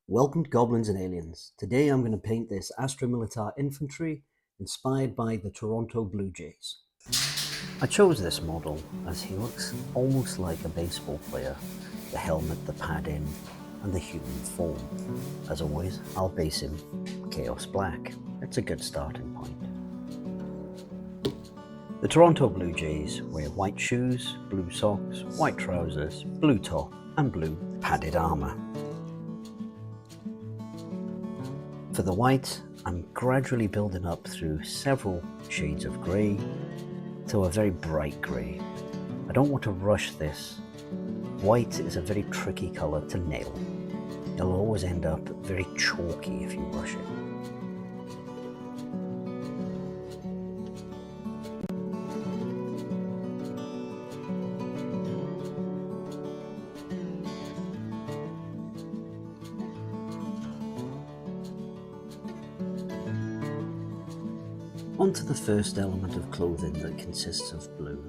Welcome to Goblins and Aliens. Today I'm going to paint this Astra Militarum infantry inspired by the Toronto Blue Jays. I chose this model as he looks almost like a baseball player, the helmet, the padding and the human form. As always, I'll base him Chaos Black. It's a good starting point. The Toronto Blue Jays wear white shoes, blue socks, white trousers, blue top and blue padded armour. For the white, I'm gradually building up through several shades of grey to a very bright grey. I don't want to rush this. White is a very tricky colour to nail. It'll always end up very chalky if you rush it. On to the first element of clothing that consists of blue.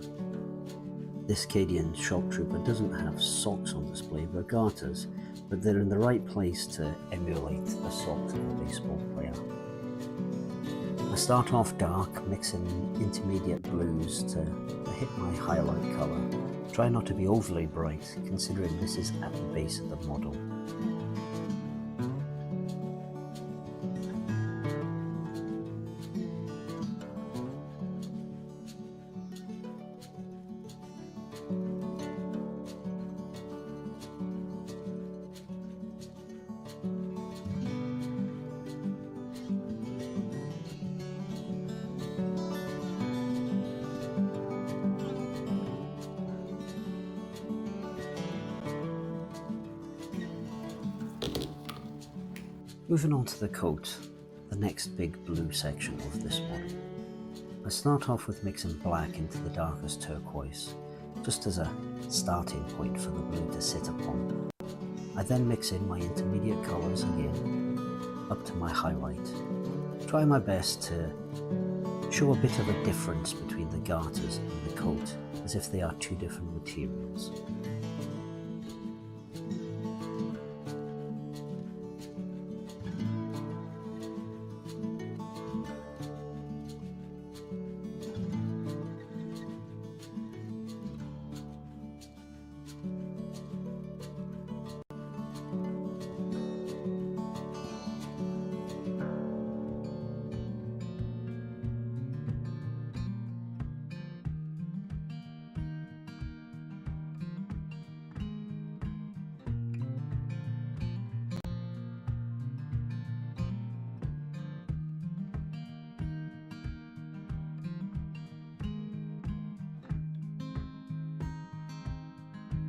This Cadian Shock Trooper doesn't have socks on display but garters, but they're in the right place to emulate the socks of a baseball player. I start off dark, mixing intermediate blues to hit my highlight colour. Try not to be overly bright, considering this is at the base of the model. Moving on to the coat, the next big blue section of this model. I start off with mixing black into the darkest turquoise, just as a starting point for the blue to sit upon. I then mix in my intermediate colours again, up to my highlight. Try my best to show a bit of a difference between the garters and the coat, as if they are two different materials.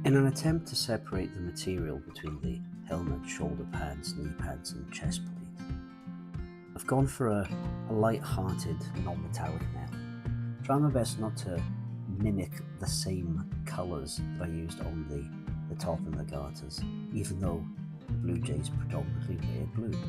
In an attempt to separate the material between the helmet, shoulder pads, knee pads and chest plate, I've gone for a light-hearted, non-metallic nail. Try my best not to mimic the same colours that I used on the top and the garters, even though the Blue Jays predominantly wear blue.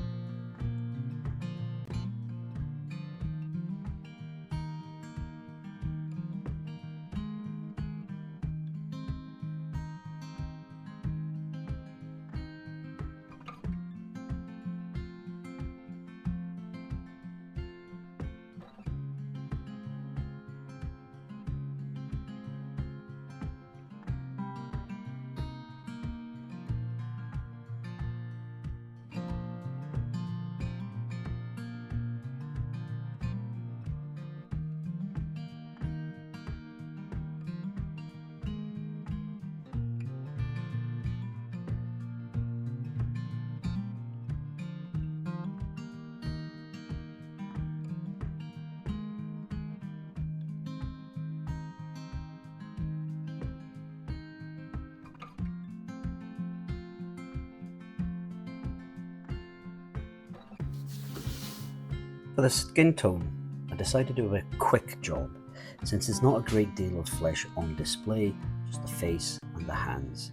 For the skin tone, I decided to do a quick job, since there's not a great deal of flesh on display, just the face and the hands.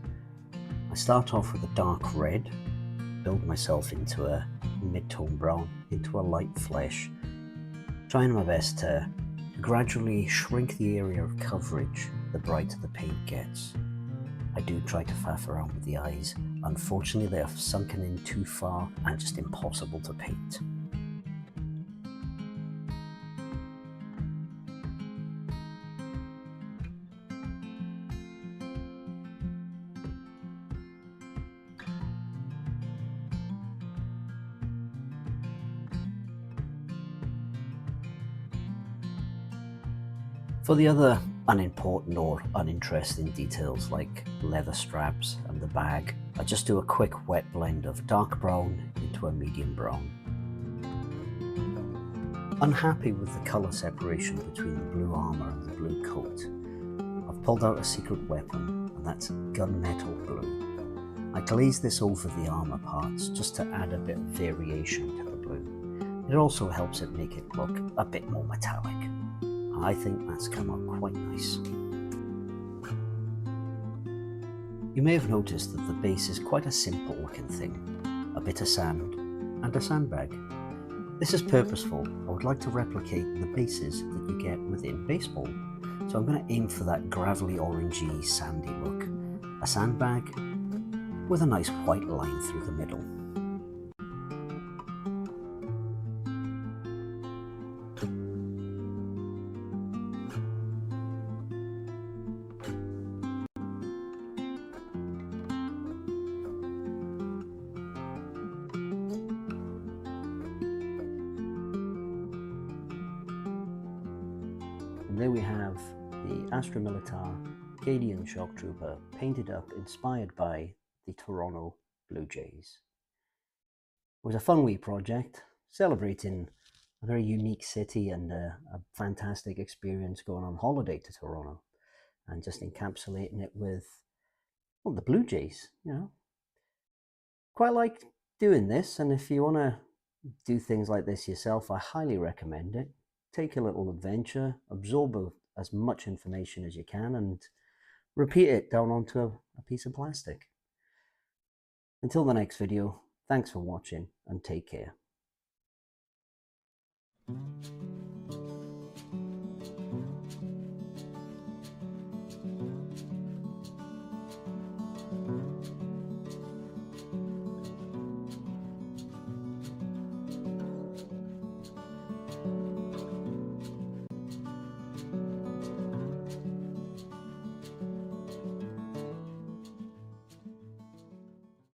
I start off with a dark red, build myself into a mid-tone brown, into a light flesh, trying my best to gradually shrink the area of coverage the brighter the paint gets. I do try to faff around with the eyes. Unfortunately, they have sunken in too far and just impossible to paint. For the other unimportant or uninteresting details like leather straps and the bag, I just do a quick wet blend of dark brown into a medium brown. Unhappy with the colour separation between the blue armour and the blue coat, I've pulled out a secret weapon, and that's gunmetal blue. I glaze this over the armour parts just to add a bit of variation to the blue. It also helps it make it look a bit more metallic. I think that's come out quite nice. You may have noticed that the base is quite a simple looking thing, a bit of sand and a sandbag. This is purposeful. I would like to replicate the bases that you get within baseball. So I'm going to aim for that gravelly orangey sandy look. A sandbag with a nice white line through the middle. And there we have the Astra Cadian Shock Trooper painted up, inspired by the Toronto Blue Jays. It was a fun wee project, celebrating a very unique city and a fantastic experience going on holiday to Toronto, and just encapsulating it with, well, the Blue Jays, you know. Quite like doing this, and if you want to do things like this yourself, I highly recommend it. Take a little adventure, absorb as much information as you can, and repeat it down onto a piece of plastic. Until the next video, thanks for watching and take care.